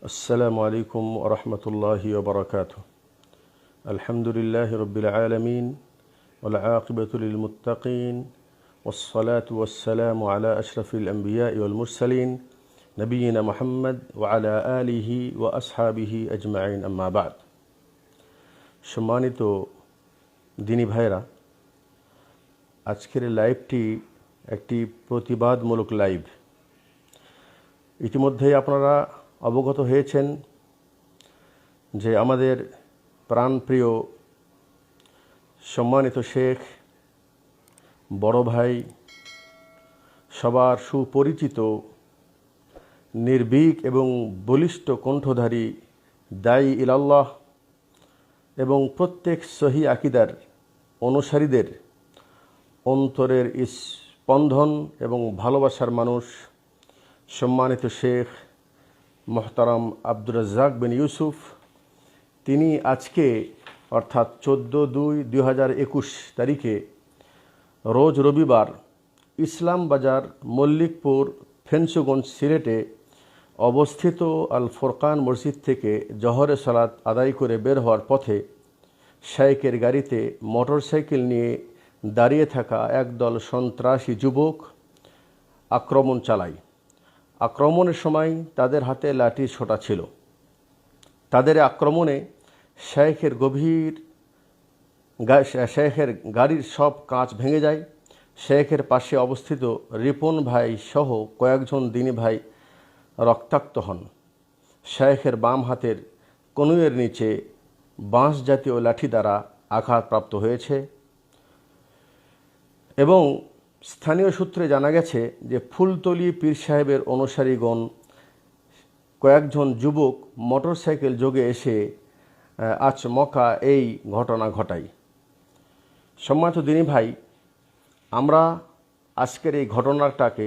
السلام عليكم ورحمة الله وبركاته. الحمد لله رب العالمين والعاقبة للمتقين والصلاة والسلام على أشرف الأنبياء والمرسلين نبينا محمد وعلى آله وأصحابه أجمعين أما بعد. সম্মানিত দিনী ভাইরা, আজকের লাইভটি একটি প্রতিবাদমূলক লাইভ। ইতিমধ্যেই আপনারা অবগত হয়েছেন যে আমাদের প্রাণপ্রিয় সম্মানিত শেখ, বড় ভাই, সবার সুপরিচিত, নির্ভীক এবং বলিষ্ঠ কণ্ঠধারী দায়ী ইলাল্লাহ এবং প্রত্যেক সহি আকিদার অনুসারীদের অন্তরের স্পন্দন এবং ভালোবাসার মানুষ সম্মানিত শেখ মোহতারাম আব্দুর বিন ইউসুফ, তিনি আজকে অর্থাৎ 14/2/2021 তারিখে রোজ রবিবার ইসলামবাজার মল্লিকপুর ফেন্সুগঞ্জ সিলেটে অবস্থিত আল ফুরকান মসজিদ থেকে জহরে সালাত আদায় করে বের হওয়ার পথে শাইখের গাড়িতে মোটরসাইকেল নিয়ে দাঁড়িয়ে থাকা একদল সন্ত্রাসী যুবক আক্রমণ চালায়। আক্রমণের সময় তাদের হাতে লাঠি ছোটা ছিল। তাদের আক্রমণে শাইখের গাড়ির সব কাঁচ ভেঙে যায়। শাইখের পাশে অবস্থিত রিপন ভাই সহ কয়েকজন দিনী ভাই রক্তাক্ত হন। শাইখের বাম হাতের কনুইয়ের নিচে বাঁশ জাতীয় লাঠি দ্বারা আঘাতপ্রাপ্ত হয়েছে এবং স্থানীয় সূত্রে জানা গেছে যে ফুলতলি পীর সাহেবের অনুসারীগণ কয়েকজন যুবক মোটরসাইকেল যোগে এসে আচমকা এই ঘটনা ঘটায়। সম্মানিত দিনী ভাই, আমরা আজকের এই ঘটনাটাকে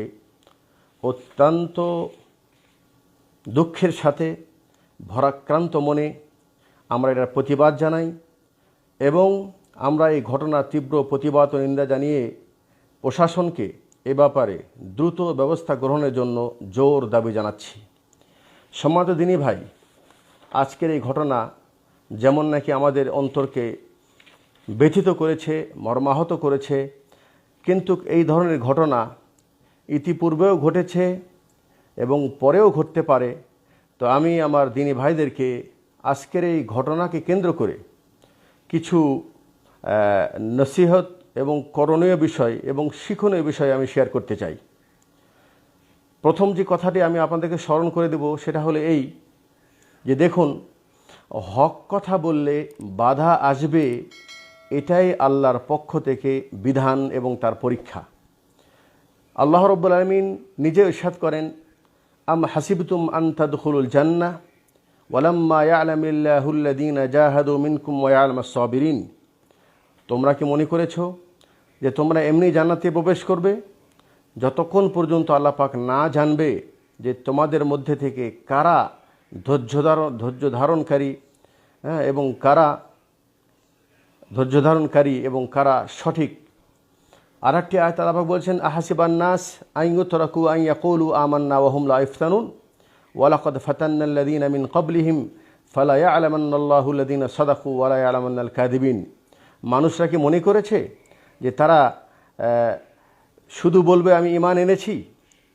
অত্যন্ত দুঃখের সাথে ভারাক্রান্ত মনে আমরা এটার প্রতিবাদ জানাই এবং আমরা এই ঘটনার তীব্র প্রতিবাদ ও নিন্দা জানিয়ে প্রশাসনকে এ ব্যাপারে দ্রুত ব্যবস্থা গ্রহণের জন্য জোর দাবি জানাচ্ছি। সম্মানিত দিনী ভাই, আজকের এই ঘটনা যেমন নাকি আমাদের অন্তরকে ব্যথিত করেছে, মর্মাহত করেছে, কিন্তু এই ধরনের ঘটনা ইতিপূর্বেও ঘটেছে এবং পরেও ঘটতে পারে। তো আমি আমার দিনী ভাইদেরকে আজকের এই ঘটনাকে কেন্দ্র করে কিছু নসিহত এবং করণীয় বিষয় এবং শিক্ষণীয় বিষয় আমি শেয়ার করতে চাই। প্রথম যে কথাটি আমি আপনাদেরকে স্মরণ করে দেব সেটা হলো এই যে দেখুন, হক কথা বললে বাধা আসবে, এটাই আল্লাহর পক্ষ থেকে বিধান এবং তার পরীক্ষা। আল্লাহ রাব্বুল আলামিন নিজে ইরশাদ করেন, আম হাসিবতুম আন তাদখুলুল জান্নাহ ওয়ালাম্মা ইয়ালামিল্লাহুল্লাযীনা জাহাদু মিনকুম ওয়া ইয়ালামাস সাবিরিন। তোমরা কি মনে করেছো যে তোমরা এমনি জান্নাতে প্রবেশ করবে যতক্ষণ পর্যন্ত আল্লাহ পাক না জানবে যে তোমাদের মধ্যে থেকে কারা ধৈর্য ধারণকারী এবং কারা সঠিক। আর একটি আয়াত আল্লাহ পাক বলছেন, আহাসিবান নাস আন ইউতরাকু আন ইয়াকুলু আমান্না ওয়া হুম লা ইফতানুন ওয়া লাকাদ ফাতান্নাল্লাযীনা মিন ক্বাবলিহিম ফালা ইয়ালামান্নাল্লাহুল্লাযীনা সাদাকু ওয়া লা ইয়ালামান্নাল কাযিবিন। মানুষরা কি মনে করেছে যে তারা শুধু বলবে আমি ঈমান এনেছি,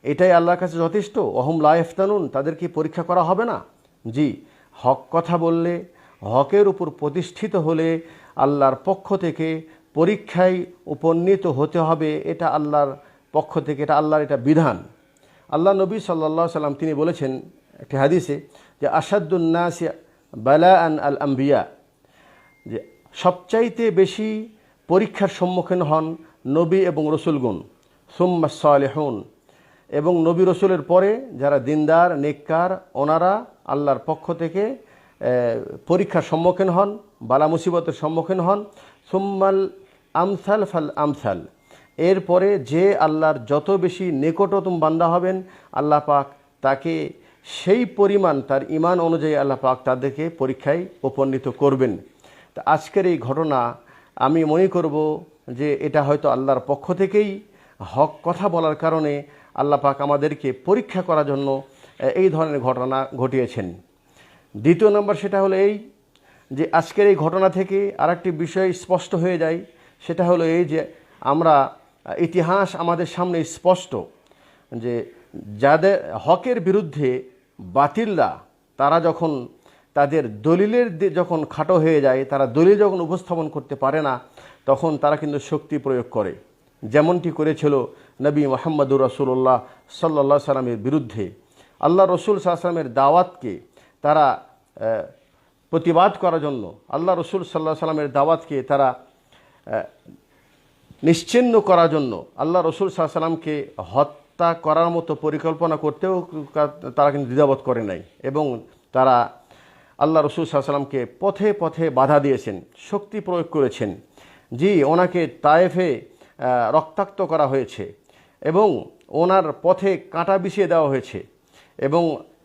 এটাই আল্লাহর কাছে যথেষ্ট? ওহুম লা ইফতানুন, তাদের কি পরীক্ষা করা হবে না? জি, হক কথা বললে, হকের উপর প্রতিষ্ঠিত হলে আল্লাহর পক্ষ থেকে পরীক্ষায় উপনীত হতে হবে। এটা আল্লাহর পক্ষ থেকে, এটা আল্লাহর এটা বিধান। আল্লাহ নবী সাল্লাল্লাহু আলাইহি সাল্লাম তিনি বলেছেন একটি হাদিসে যে আশাদ্দুন নাস বালাআন আল আম্বিয়া, যে সবচাইতে বেশি পরীক্ষার সম্মুখীন হন নবী এবং রসুলগণ, সুম্মা সালেহুন, এবং নবী রসুলের পরে যারা দিনদার নেককার ওনারা আল্লাহর পক্ষ থেকে পরীক্ষার সম্মুখীন হন, বালা মুসিবতের সম্মুখীন হন। সুম্মাল আমসাল ফাল আমসাল, এরপরে যে আল্লাহর যত বেশি নিকটতম বান্দা হবেন আল্লাহ পাক তাকে সেই পরিমাণ তার ঈমান অনুযায়ী আল্লাহ পাক তাদেরকে পরীক্ষায় উপনীত করবেন। তা আজকের এই ঘটনা আমি মনে করব যে এটা হয়তো আল্লাহর পক্ষ থেকেই হক কথা বলার কারণে আল্লাহ পাক আমাদেরকে পরীক্ষা করার জন্য এই ধরনের ঘটনা ঘটিয়েছেন। দ্বিতীয় নম্বর সেটা হলো এই যে আজকের এই ঘটনা থেকে আরেকটি বিষয় স্পষ্ট হয়ে যায়, সেটা হলো এই যে আমরা ইতিহাস আমাদের সামনে স্পষ্ট যে যাদের হকের বিরুদ্ধে বাতিলরা তারা যখন তাদের দলিলের যখন খাটো হয়ে যায়, তারা দলিল যখন উপস্থাপন করতে পারে না, তখন তারা কিন্তু শক্তি প্রয়োগ করে, যেমনটি করেছিল নবী মুহাম্মদুর রাসূলুল্লাহ সাল্লাল্লাহু আলাইহি সাল্লামের বিরুদ্ধে। আল্লাহ রসুল সাল্লাল্লাহু আলাইহি সাল্লামের দাওয়াতকে তারা প্রতিবাদ করার জন্য, আল্লাহ রসুল সাল্লাল্লাহু আলাইহি সাল্লামের দাওয়াতকে তারা নিশ্চিহ্ন করার জন্য, আল্লাহ রসুল সাল্লাল্লাহু আলাইহি সাল্লামকে হত্যা করার মতো পরিকল্পনা করতেও তারা কিন্তু দ্বিধাবোধ করে নাই, এবং তারা আল্লাহ রসুল সাল্লাল্লাহু আলাইহি সাল্লামকে পথে পথে বাধা দিয়েছেন, শক্তি প্রয়োগ করেছেন। জি, ওনাকে তায়েফে রক্তাক্ত করা হয়েছে এবং ওনার পথে কাঁটা বিছিয়ে দেওয়া হয়েছে, এবং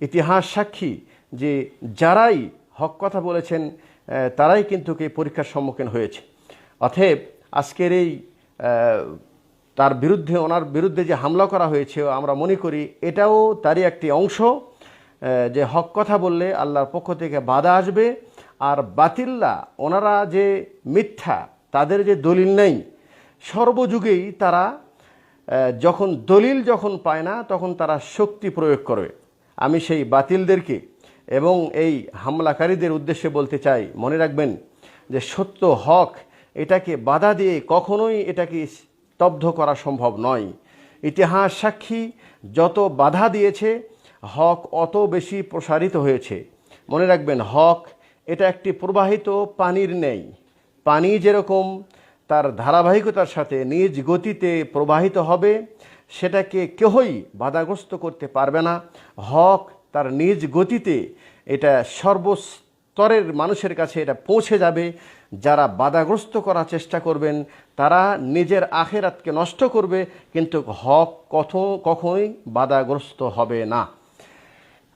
ইতিহাস সাক্ষী যে যারাই হক কথা বলেছেন তারাই কিন্তু এই পরীক্ষার সম্মুখীন হয়েছে। অতএব আজকের এই তার বিরুদ্ধে, ওনার বিরুদ্ধে যে হামলা করা হয়েছে, আমরা মনে করি এটাও তারই একটি অংশ, যে হক কথা বললে আল্লাহর পক্ষ থেকে বাধা আসবে, আর বাতিল্লা ওনারা যে মিথ্যা, তাদের যে দলিল নেই, সর্বযুগেই তারা যখন দলিল যখন পায় না তখন তারা শক্তি প্রয়োগ করে। আমি সেই বাতিলদেরকে এবং এই হামলাকারীদের উদ্দেশ্যে বলতে চাই, মনে রাখবেন যে সত্য হক এটাকে বাধা দিয়ে কখনোই এটাকে স্তব্ধ করা সম্ভব নয়। ইতিহাস সাক্ষী যত বাধা দিয়েছে হক অত বেশি প্রসারিত হয়েছে। মনে রাখবেন হক এটা একটি প্রবাহিত পানির ন্যায়, পানি যেরকম তার ধারাবাহিকতার সাথে নিজ গতিতে প্রবাহিত হবে, সেটাকে কেউই বাধাগ্রস্ত করতে পারবে না। হক তার নিজ গতিতে এটা সর্বস্তরের মানুষের কাছে এটা পৌঁছে যাবে। যারা বাধাগ্রস্ত করার চেষ্টা করবেন তারা নিজের আখিরাতকে নষ্ট করবে, কিন্তু হক কখনোই বাধাগ্রস্ত হবে না।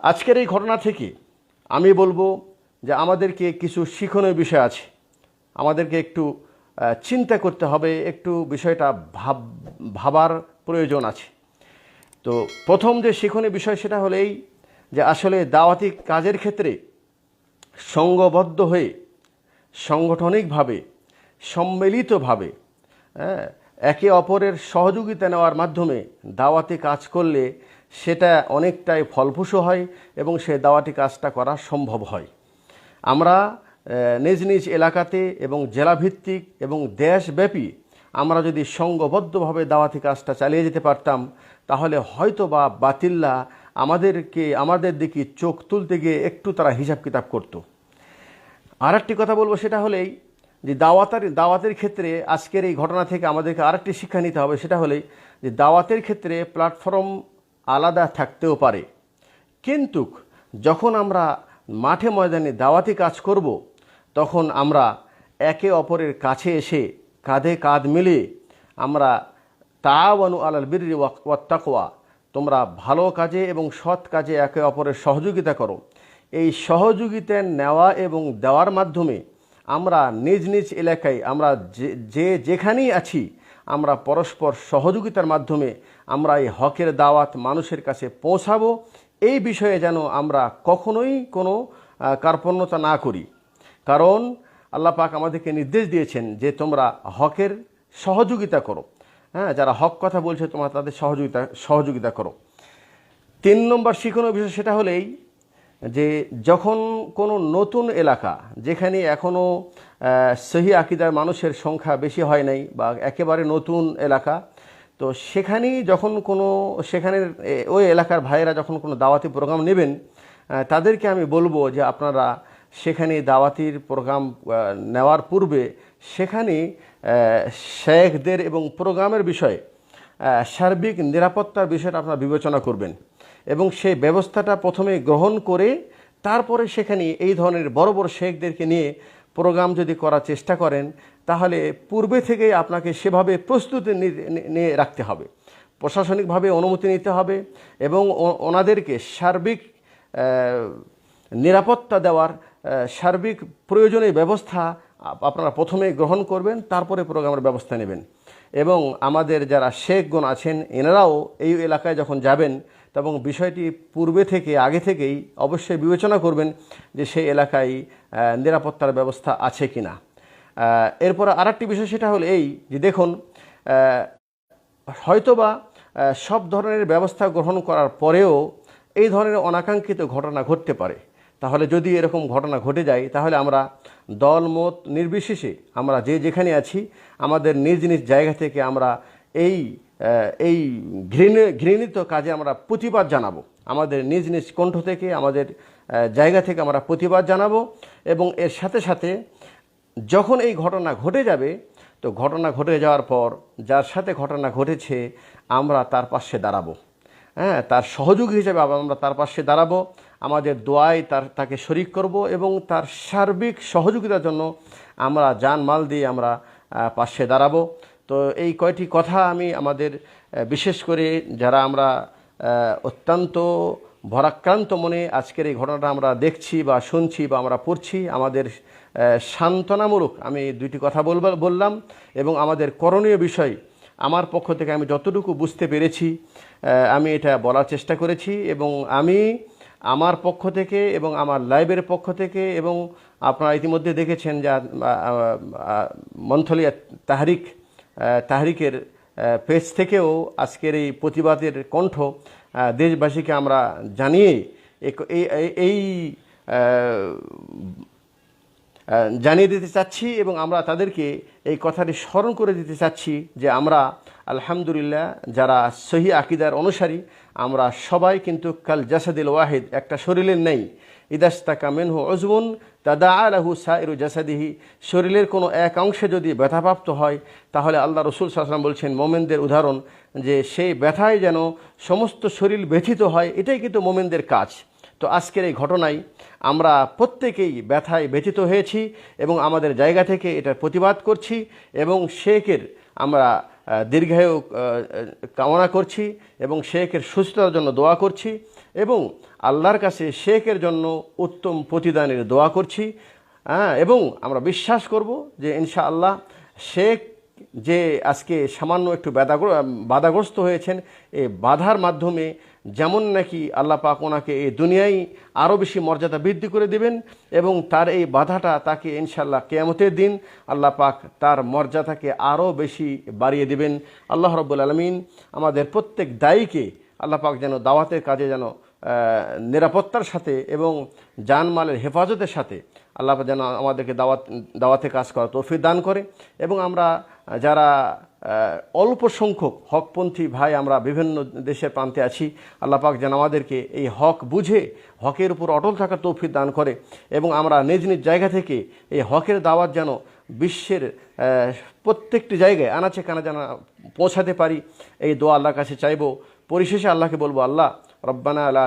আজকের এই ঘটনা থেকে আমি বলবো যে আমাদেরকে কিছু শিক্ষণীয় বিষয় আছে, আমাদেরকে একটু চিন্তা করতে হবে, একটু বিষয়টা ভাবার প্রয়োজন আছে। তো প্রথম যে শিক্ষণীয় বিষয় সেটা হলো এই যে আসলে দাওয়াতি কাজের ক্ষেত্রে সংঘবদ্ধ হয়ে, সাংগঠনিকভাবে, সম্মিলিতভাবে একে অপরের সহযোগিতা নেওয়ার মাধ্যমে দাওয়াতি কাজ করলে সেটা অনেকটাই ফলপ্রসূ হয় এবং সে দাওয়াতি কাজটা করা সম্ভব হয়। আমরা নিজ নিজ এলাকাতে এবং জেলাভিত্তিক এবং দেশব্যাপী আমরা যদি সংঘবদ্ধভাবে দাওয়াতি কাজটা চালিয়ে যেতে পারতাম, তাহলে হয়তো বা বাতিল্লা আমাদের দিকে চোখ তুলতে গিয়ে একটু তারা হিসাব কিতাব করত। আর একটি কথা বলবো, সেটা হলেই যে দাওয়াতের ক্ষেত্রে আজকের এই ঘটনা থেকে আমাদেরকে আরেকটি শিক্ষা নিতে হবে, সেটা হলেই যে দাওয়াতের ক্ষেত্রে প্ল্যাটফর্ম আলাদা থাকতেও পারে, কিন্তু যখন আমরা মাঠে ময়দানে দাওয়াতি কাজ করব, তখন আমরা একে অপরের কাছে এসে কাঁধে কাঁধ মিলে আমরা তাআওয়ানু আলাল বিররি ওয়াত তাকওয়া, তোমরা ভালো কাজে এবং সৎ কাজে একে অপরের সহযোগিতা করো। এই সহযোগিতা নেওয়া এবং দেওয়ার মাধ্যমে আমরা নিজ নিজ এলাকায় আমরা যেখানেই আছি, আমরা পরস্পর সহযোগিতার মাধ্যমে আমরা এই হকের দাওয়াত মানুষের কাছে পৌঁছাবো। এই বিষয়ে যেন আমরা কখনোই কোনো কার্পণ্যতা না করি, কারণ আল্লাহ পাক আমাদেরকে নির্দেশ দিয়েছেন যে তোমরা হকের সহযোগিতা করো। যারা হক কথা বলছে তোমরা তাদের সহযোগিতা করো। 3 নম্বর শিক্ষণীয় বিষয় সেটা হলেই যে যখন কোনো নতুন এলাকা, যেখানে এখনও সহি আকীদার মানুষের সংখ্যা বেশি হয় নাই বা একেবারে নতুন এলাকা, তো সেখানের ওই এলাকার ভাইয়েরা যখন কোনো দাওয়াতি প্রোগ্রাম নেবেন, তাদেরকে আমি বলবো যে আপনারা সেখানে দাওয়াতির প্রোগ্রাম নেওয়ার পূর্বে সেখানে শেখদের এবং প্রোগ্রামের বিষয়ে সার্বিক নিরাপত্তার বিষয়টা আপনারা বিবেচনা করবেন এবং সেই ব্যবস্থাটা প্রথমে গ্রহণ করে তারপরে সেখানে এই ধরনের বড় বড় শেখদেরকে নিয়ে প্রোগ্রাম যদি করার চেষ্টা করেন, তাহলে পূর্বে থেকেই আপনাকে সেভাবে প্রস্তুতি নিয়ে রাখতে হবে, প্রশাসনিকভাবে অনুমতি নিতে হবে এবং ওনাদেরকে সার্বিক নিরাপত্তা দেওয়ার সার্বিক প্রয়োজনীয় ব্যবস্থা আপনারা প্রথমে গ্রহণ করবেন, তারপরে প্রোগ্রামের ব্যবস্থা নেবেন। এবং আমাদের যারা শেখগণ আছেন এনারাও এই এলাকায় যখন যাবেন, এবং বিষয়টি পূর্বে থেকে আগে থেকেই অবশ্যই বিবেচনা করবেন যে সেই এলাকায় নিরাপত্তার ব্যবস্থা আছে কি না। এরপর আরেকটি বিষয় সেটা হলো এই যে দেখুন, হয়তোবা সব ধরনের ব্যবস্থা গ্রহণ করার পরেও এই ধরনের অনাকাঙ্ক্ষিত ঘটনা ঘটতে পারে। তাহলে যদি এরকম ঘটনা ঘটে যায় তাহলে আমরা দলমত নির্বিশেষে আমরা যে যেখানে আছি আমাদের নিজ নিজ জায়গা থেকে আমরা এই ঘৃণিত কাজে আমরা প্রতিবাদ জানাবো। আমাদের নিজ নিজ কণ্ঠ থেকে আমাদের জায়গা থেকে আমরা প্রতিবাদ জানাবো এবং এর সাথে সাথে যখন এই ঘটনা ঘটে যাবে তো ঘটনা ঘটে যাওয়ার পর যার সাথে ঘটনা ঘটেছে আমরা তার পাশে দাঁড়াবো, তার সহযোগী হিসেবে আমরা তার পাশে দাঁড়াবো, আমাদের দোয়ায় তাকে শরিক করব এবং তার সার্বিক সহযোগিতার জন্য আমরা জানমাল দিয়ে আমরা পাশে দাঁড়াবো। তো এই কয়টি কথা আমি আমাদের বিশেষ করে যারা আমরা অত্যন্ত ভরাক্রান্ত মনে আজকের এই ঘটনাটা আমরা দেখছি বা শুনছি বা আমরা পড়ছি, আমাদের সান্ত্বনামূলক আমি দুইটি কথা বললাম এবং আমাদের করণীয় বিষয় আমার পক্ষ থেকে আমি যতটুকু বুঝতে পেরেছি আমি এটা বলার চেষ্টা করেছি এবং আমি আমার পক্ষ থেকে এবং আমার লাইভের পক্ষ থেকে এবং আপনারা ইতিমধ্যে দেখেছেন যে মন্থলিয়া তাহরিকের পেজ থেকেও আজকের এই প্রতিবাদের কণ্ঠ দেশবাসীকে আমরা জানিয়ে এই জানিয়ে দিতে চাচ্ছি এবং আমরা তাদেরকে এই কথাটি স্মরণ করে দিতে চাচ্ছি যে আমরা আলহামদুলিল্লাহ যারা সহি আকিদার অনুসারী আমরা সবাই কিন্তু কাল জাসাদিল ওয়াহিদ, একটা শরীরের নেই। ইদাস্তাকা মিনহু উযবুন তাদাআ লাহু সাইরু জাসাদিহি, শরীরের কোনো এক অংশে যদি ব্যথাপ্রাপ্ত হয় তাহলে আল্লাহ রাসূল সাল্লাল্লাহু আলাইহি ওয়াসাল্লাম বলছেন মুমিনদের উদাহরণ যে সেই ব্যথায় যেন সমস্ত শরীর ব্যথিত হয়, এটাই কিন্তু মুমিনদের কাজ। তো আজকের এই ঘটনায় আমরা প্রত্যেকেই ব্যথায় ব্যথিত হয়েছি এবং আমাদের জায়গা থেকে এটার প্রতিবাদ করছি এবং শেখের আমরা দীর্ঘায়ু কামনা করছি এবং শেখের সুস্থতার জন্য দোয়া করছি এবং আল্লাহর কাছে শেখের জন্য উত্তম প্রতিদানের দোয়া করছি। এবং আমরা বিশ্বাস করব যে ইনশাআল্লাহ শেখ যে আজকে সামান্য একটু বাধাগ্রস্ত হয়েছেন, এই বাধার মাধ্যমে যেমন নাকি আল্লাহ পাক ওনাকে এই দুনিয়ায় আরও বেশি মর্যাদা বৃদ্ধি করে দেবেন এবং তার এই বাধাটা তাকে ইনশাআল্লাহ কিয়ামতের দিন আল্লাহ পাক তার মর্যাদাকে আরও বেশি বাড়িয়ে দেবেন। আল্লাহ রাব্বুল আলামিন আমাদের প্রত্যেক দায়ীকে আল্লাহ পাক যেন দাওয়াতের কাজে যেন নিরাপত্তার সাথে এবং জানমালের হেফাজতের সাথে আল্লাহ যেন আমাদেরকে দাওয়াতে কাজ করা তৌফিক দান করে এবং আমরা যারা অল্প সংখ্যক হকপন্থী ভাই আমরা বিভিন্ন দেশের প্রান্তে আছি, আল্লাহ পাক যেন আমাদেরকে এই হক বুঝে হকের উপর অটল থাকার তৌফিক দান করে এবং আমরা নিজ নিজ জায়গা থেকে এই হকের দাওয়াত যেন বিশ্বের প্রত্যেকটি জায়গায় আনাচে কানা যেন পৌঁছাতে পারি, এই দোয়া আল্লাহর কাছে চাইব। পরিশেষে আল্লাহকে বলবো, আল্লাহ রব্বানা লা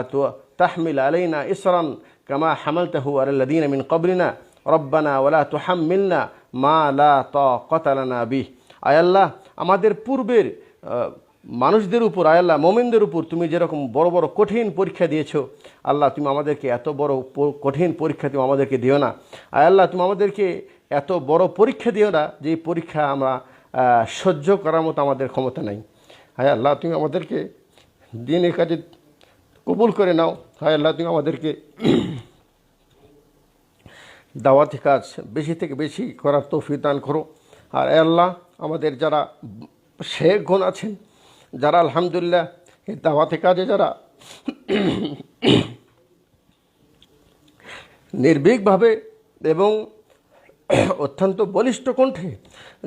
তাহমিল আলাইনা ইসরান কামা হামালতাহু আলাল্লাযীনা মিন ক্বাবলিনা রব্বানা ওয়ালা তুহাম্মিলনা মা লা তাকাতা লানা বিহি। আয় আল্লাহ, আমাদের পূর্বের মানুষদের উপর, আয় আল্লাহ মোমেনদের উপর তুমি যেরকম বড় বড় কঠিন পরীক্ষা দিয়েছো, আল্লাহ তুমি আমাদেরকে এত বড় কঠিন পরীক্ষা তুমি আমাদেরকে দিও না। আয় আল্লাহ, তুমি আমাদেরকে এত বড় পরীক্ষা দিও না যে পরীক্ষা আমরা সহ্য করার মতো আমাদের ক্ষমতা নাই। আয় আল্লাহ, তুমি আমাদেরকে দ্বীনের কাজে কবুল করে নাও। হায় আল্লাহ, তুমি আমাদেরকে দাওয়াতি কাজ বেশি থেকে বেশি করার তৌফিক দান করো। আর আল্লাহ, আমাদের যারা শেখগণ আছেন, যারা আলহামদুলিল্লাহ এই দাওয়াতি কাজে যারা নির্ভীকভাবে এবং অত্যন্ত বলিষ্ঠ কণ্ঠে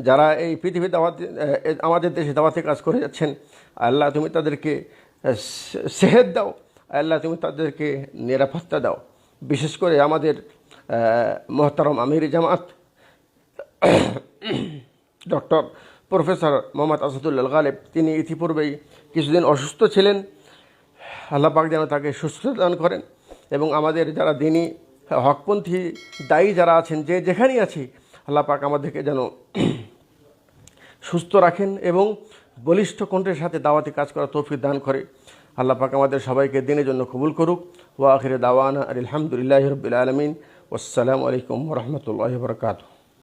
যারা এই পৃথিবীর আমাদের দেশে দাওয়াতি কাজ করে যাচ্ছেন, আল্লাহ তুমি তাদেরকে সেহেদ দাও, আল্লাহ তুমি তাদেরকে নিরাপত্তা দাও। বিশেষ করে আমাদের মোহতারম আমির জামাত ডক্টর প্রফেসর মোহাম্মদ আসাদুল্লাহ গালেব, তিনি ইতিপূর্বেই কিছুদিন অসুস্থ ছিলেন, আল্লাহ পাক যেন তাকে সুস্থতা দান করেন এবং আমাদের যারা দিনী হকপন্থী দায়ী যারা আছেন যে যেখানেই আছি, আল্লাহ পাক আমাদেরকে যেন সুস্থ রাখেন এবং বলিষ্ঠ কণ্ঠের সাথে দাওয়াতি কাজ করার তৌফিক দান করে। আল্লাহ পাক আমাদের সবাইকে দিনের জন্য কবুল করুক। ওয়া আখির দাওয়ানা আলহামদুলিল্লাহি রাব্বিল আলামিন। ওয়াসসালামু আলাইকুম ওয়া রাহমাতুল্লাহি ওয়া বারাকাতুহু।